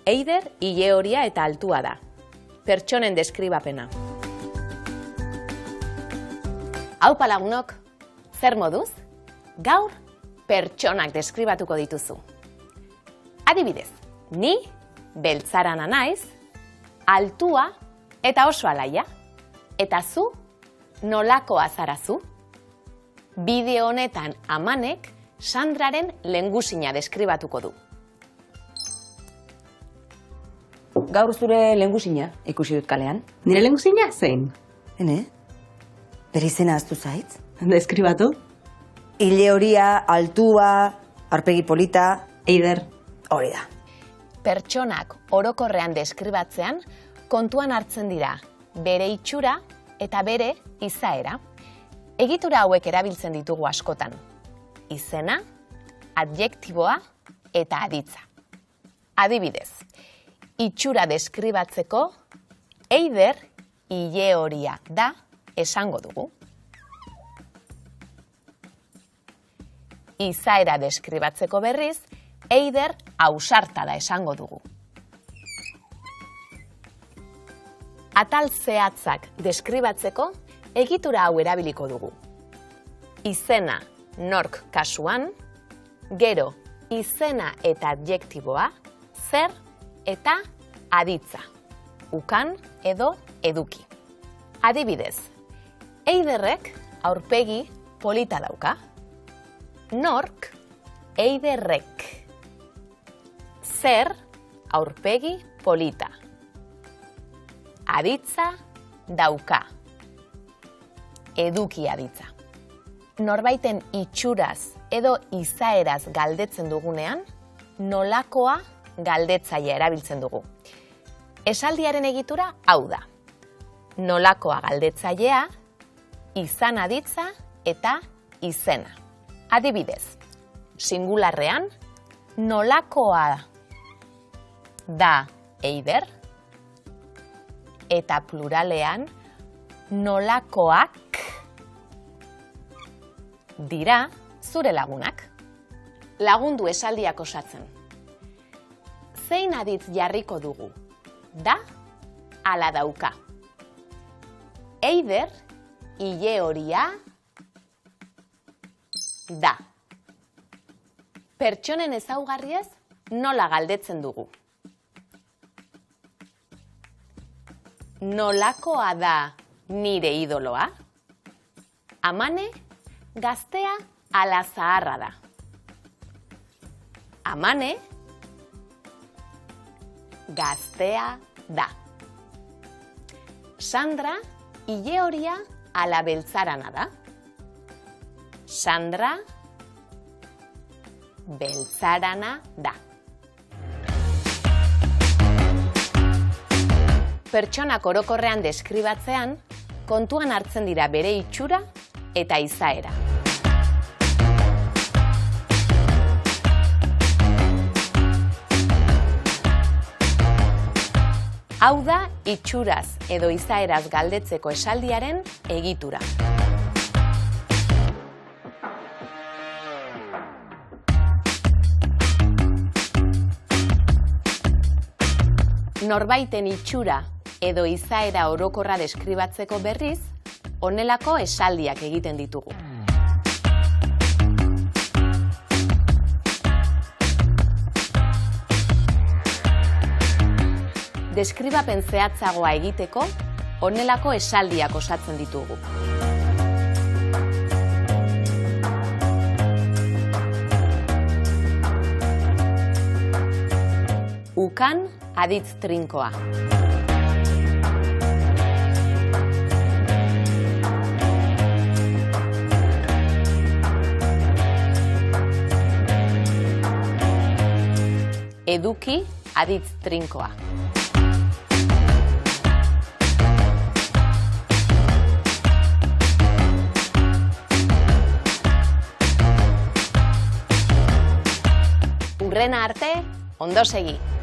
Eider, ilehoria eta altua da. Pertsonen deskribapena. Aupa lagunok, zer moduz? Gaur, pertsonak deskribatuko dituzu. Adibidez, ni beltzarana naiz, altua eta oso alaia. Eta zu, nolakoa zara zu? Bideo honetan Amanek Sandraren lehengusina deskribatuko du. Gaur zure lehengusina ikusi dut kalean. Nire lehengusina zein? Hene? Bere izena aztu zaitz? Deskribatu. Ilehoria, altua, aurpegi polita... Eider. Hori da. Pertsonak orokorrean deskribatzean kontuan hartzen dira bere itxura eta bere izaera. Egitura hauek erabiltzen ditugu askotan. Izena, adjektiboa eta aditza. Adibidez, itxura deskribatzeko Eider ilehoria da esango dugu. Izaera deskribatzeko berriz, Eider ausarta da esango dugu. Atal zehatzak deskribatzeko egitura hau erabiliko dugu. Izena nork kasuan, gero izena eta adjektiboa, zer eta aditza, ukan edo eduki. Adibidez, Eiderrek aurpegi polita dauka. Nork, Eiderrek. Zer, aurpegi polita. Aditza, dauka. Eduki aditza. Norbaiten itxuraz edo izaeraz galdetzen dugunean, nolakoa galdetzailea erabiltzen dugu. Esaldiaren egitura hau da. Nolakoa galdetzailea, izan aditza eta izena. Adibidez, singularrean, nolakoa da Eider, eta pluralean, nolakoak dira zure lagunak. Lagundu esaldiak osatzen. Zein aditz jarriko dugu? Da, ala dauka. Eider, ilehoria, da. Pertsonen ezaugarriez nola galdetzen dugu? Nolakoa da nire idoloa? Amane, gaztea ala zaharra da. Amane, gaztea da. Sandra, ilehoria ala beltzarana da. Sandra, beltzarana da. Pertsonak orokorrean deskribatzean, kontuan hartzen dira bere itxura eta izaera. Hau da itxuraz edo izaeraz galdetzeko esaldiaren egitura. Norbaiten itxura edo izaera orokorra deskribatzeko berriz, honelako esaldiak egiten ditugu. Deskribapen zehatzagoa egiteko, honelako esaldiak osatzen ditugu. Ukan aditz trinkoa. Eduki aditz trinkoa. Hurrena arte, ondo segi!